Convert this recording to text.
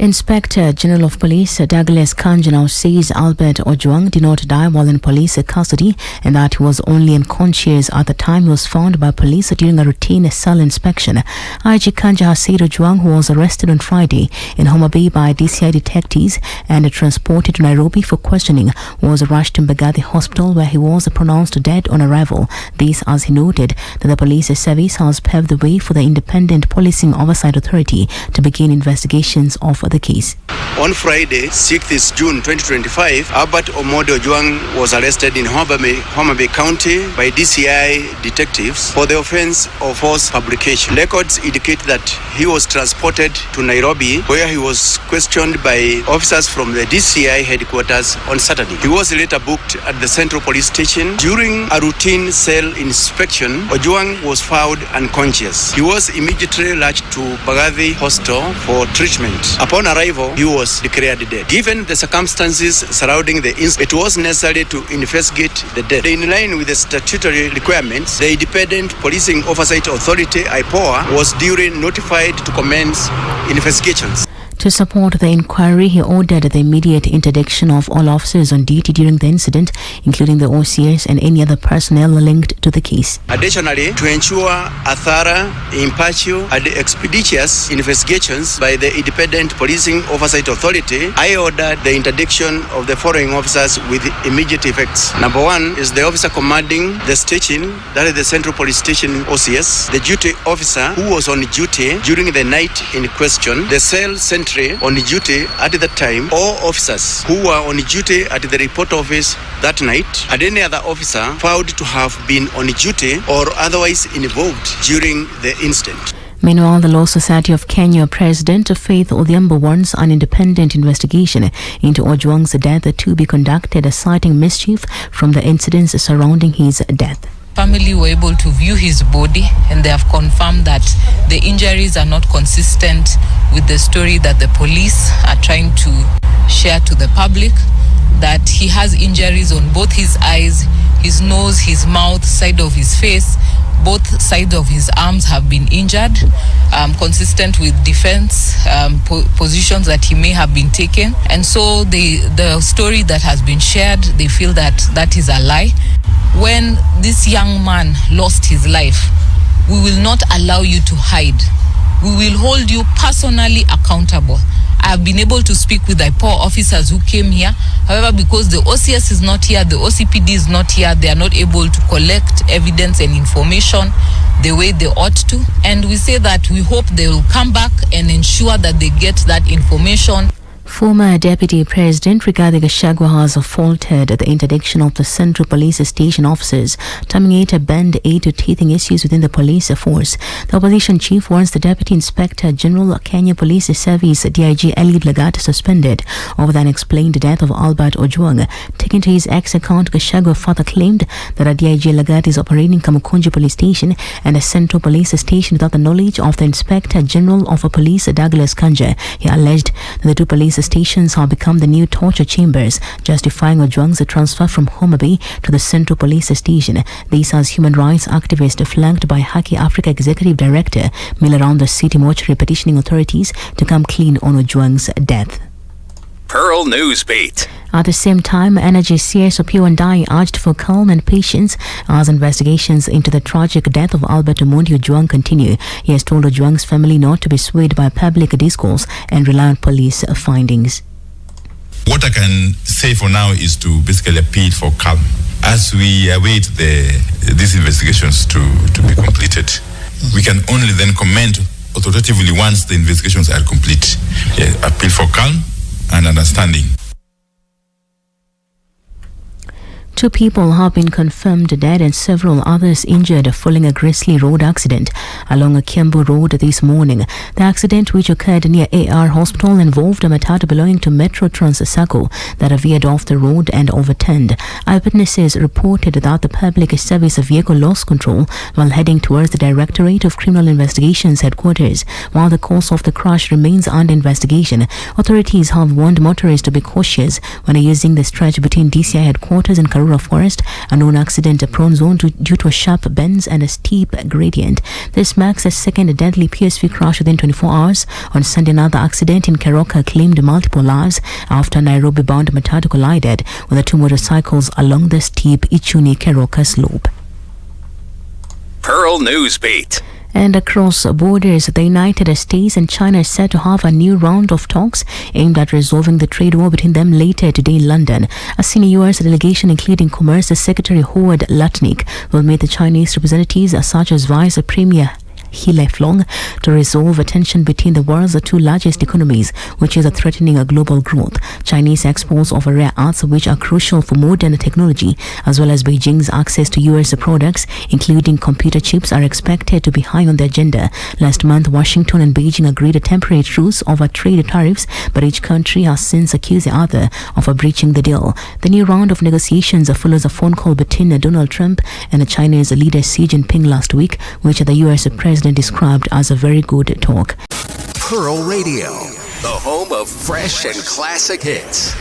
Inspector General of Police Douglas Kanja now says Albert Ojwang did not die while in police custody and that he was only unconscious at the time he was found by police during a routine cell inspection. IG Kanja has said Ojwang, who was arrested on Friday in Homa Bay by DCI detectives and transported to Nairobi for questioning, was rushed to Mbagathi Hospital where he was pronounced dead on arrival. This as he noted that the police service has paved the way for the Independent Policing Oversight Authority to begin investigations of the case. On Friday, 6th June 2025, Albert Omodo Ojwang was arrested in Homa Bay County by DCI detectives for the offense of false fabrication. Records indicate that he was transported to Nairobi where he was questioned by officers from the DCI headquarters on Saturday. He was later booked at the Central Police Station. During a routine cell inspection, Ojwang was found unconscious. He was immediately rushed to Mbagathi Hospital for treatment. Upon arrival, he was declared dead. Given the circumstances surrounding the incident, it was necessary to investigate the death. In line with the statutory requirements, the Independent Policing Oversight Authority, IPOA, was duly notified to commence investigations. To support the inquiry, he ordered the immediate interdiction of all officers on duty during the incident, including the OCS and any other personnel linked to the case. Additionally, to ensure a thorough, impartial and expeditious investigations by the Independent Policing Oversight Authority, I ordered the interdiction of the following officers with immediate effects. Number one is the officer commanding the station, that is the Central Police Station OCS, the duty officer who was on duty during the night in question, the cell sentry on duty at the time, all officers who were on duty at the report office that night, and any other officer found to have been on duty or otherwise involved during the incident. Meanwhile, the Law Society of Kenya President Faith Odhiambo wants an independent investigation into Ojwang's death to be conducted, citing mischief from the incidents surrounding his death. Family were able to view his body and they have confirmed that the injuries are not consistent with the story that the police are trying to share to the public, that he has injuries on both his eyes, his nose, his mouth, side of his face. Both sides of his arms have been injured, consistent with defense positions that he may have been taken. And so the story that has been shared, they feel that that is a lie. When this young man lost his life, we will not allow you to hide. We will hold you personally accountable. I have been able to speak with IPOA officers who came here. However, because the OCS is not here, the OCPD is not here, they are not able to collect evidence and information the way they ought to. And we say that we hope they will come back and ensure that they get that information. Former Deputy President Gachagua has faulted the interdiction of the Central Police Station officers, terming it a band aid to teething issues within the police force. The opposition chief wants the Deputy Inspector General Kenya Police Service DIG Lagat suspended over the unexplained death of Albert Ojwang. Taken to his X account, Gachagua further claimed that a DIG Lagat is operating Kamukunji Police Station and a Central Police Station without the knowledge of the Inspector General of Police Douglas Kanja. He alleged that the two police stations have become the new torture chambers, justifying Ojwang's transfer from Homa Bay to the Central Police Station. This as human rights activists flanked by Haki Africa Executive Director mill around the city mortuary petitioning authorities to come clean on Ojwang's death. Pearl Newsbeat. At the same time, Energy CSOP Wandayi urged for calm and patience as investigations into the tragic death of Albert Ojwang continue. He has told Ojwang's family not to be swayed by public discourse and rely on police findings. What I can say for now is to basically appeal for calm as we await these investigations to be completed. We can only then comment authoritatively once the investigations are complete. Appeal for calm and understanding. 2 people have been confirmed dead and several others injured following a grisly road accident along a Kiambu road this morning. The accident, which occurred near AR Hospital, involved a Matatu belonging to MetroTrans circle that veered off the road and overturned. Eyewitnesses reported that the public service vehicle lost control while heading towards the Directorate of Criminal Investigations headquarters. While the cause of the crash remains under investigation, authorities have warned motorists to be cautious when using the stretch between DCI headquarters and Keroka Karura Forest, a known accident-prone zone due to a sharp bends and a steep gradient. This marks the second deadly PSV crash within 24 hours. On Sunday, another accident in Keroka claimed multiple lives after Nairobi-bound Matatu collided with the two motorcycles along the steep Ichuni-Keroka slope. Pearl Newsbeat. And across borders, the United States and China are set to have a new round of talks aimed at resolving the trade war between them later today in London. A senior U.S. delegation, including Commerce Secretary Howard Lutnick, will meet the Chinese representatives such as Vice Premier He Lifeng to resolve a tension between the world's two largest economies, which is threatening a global growth. Chinese exports of rare earths, which are crucial for modern technology, as well as Beijing's access to U.S. products, including computer chips, are expected to be high on the agenda. Last month, Washington and Beijing agreed a temporary truce over trade tariffs, but each country has since accused the other of breaching the deal. The new round of negotiations follows a phone call between Donald Trump and China's leader Xi Jinping last week, which the U.S. president described as a very good talk. Pearl Radio, the home of fresh and classic hits.